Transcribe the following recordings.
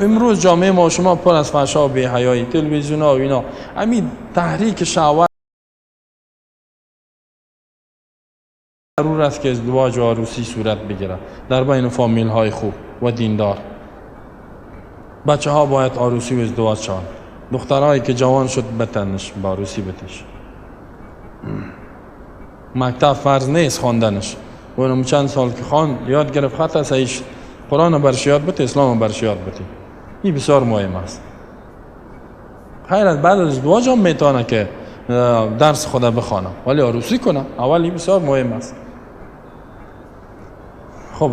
امروز جامعه ما شما پر از فحشا و بی‌حیایی، تلویزیون ها و اینا، همین تحریک شهوت ضرور است که ازدواج و عروسی صورت بگیرد در بین فامیل های خوب و دیندار. بچه ها باید عروسی و ازدواج شوند. دخترهایی که جوان شد بتنش با عروسی بتش. مکتب فرض نیست خواندنش. اونم چند سال که یاد گرفت خط است ایش قرآن برش یاد بده، اسلام برش یاد بده. این بسیار مهم است. خیر از بعد از ازدواج هم میتونه که درس خدا بخونه ولی عروسی کنه. اولی بسیار مهم است. خب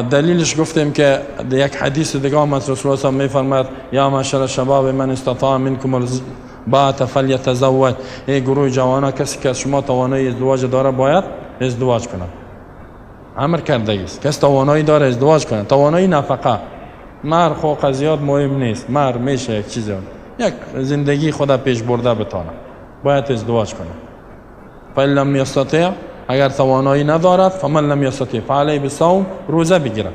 دلیلش گفتیم که یک حدیث دیگه هم از رسول الله صلی الله علیه و آله میفرماید یا معشر الشباب من استطاع منکم الباءة فلیتزوج. ای گروه جوانا، کسی که از شما توانایی ازدواج داره باید ازدواج کنه. امر کرده است کسی توانایی داره ازدواج کنه. توانایی نفقه مهر خو قضیات مهم نیست. مهر میشه یک چیزی، یک زندگی خدا پیش برده بتونه، باید ازدواج کنه. فإن لم يستطع، اگر توانایی ندارد، فمن لم يستطع فعليه بالصوم، روزه بگیرد.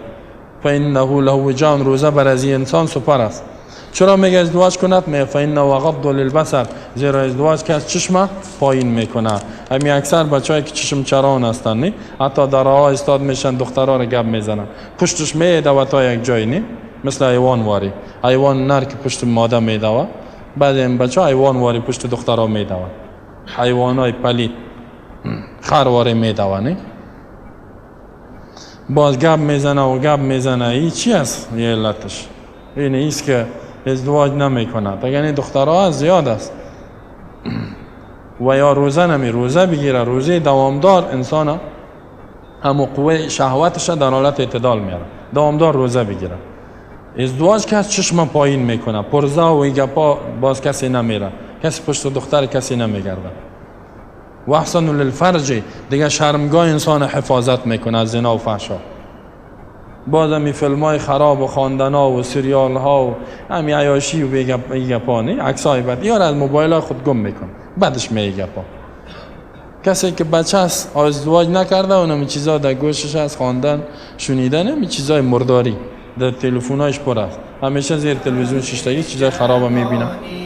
فإنه له وجاء، روزه بر از انسان سپر است. چرا میگه ازدواج کند؟ میگه فإنه غض للبصر، زیرا ازدواج که از چشم پایین میکنه. همین اکثر بچه‌ای که چشم چران هستن نه، حتی در راه استاد میشن، دخترها رو گپ میزنن، پشتش میدوه تا یک جایی، نه مثل حیوان واری. حیوان نر که پشت ماده میدوه، بعد این بچه حیوان واری پشت دخترها میدوه. حیوانای پلید خر واری میدوه، نه باز گپ میزنه و گپ میزنه. این چی است؟ یه علتش این است که ازدواج نمیکنه. یعنی دخترها زیاد است. و یا روزه روزه بگیره، روزه دوامدار انسان همو قوه شهوتش در حالت اعتدال میاره. دوامدار روزه بگیره. ازدواج که از چشم پایین میکنه، پرزه و گپا باز کسی نمیره، کسی پشت دختر کسی نمیگرده. و احسن للفرج، دیگه شرمگاه انسان حفاظت میکنه از زنا و فحشا. باز همی فیلم های خراب و خواندن ها و سریال ها و همی عیاشی و بیگپا نه، عکس های بد یار از موبایل ها خود گم میکن، بعدش میگپا. کسی که بچه است ازدواج نکرده اونم چیزا در گوشش از خواندن شنیدن، همی چیزای مرداری در تلفن‌هاش پر است. همیشه زیر تلویزیون شش تا چیزای خراب میبینه.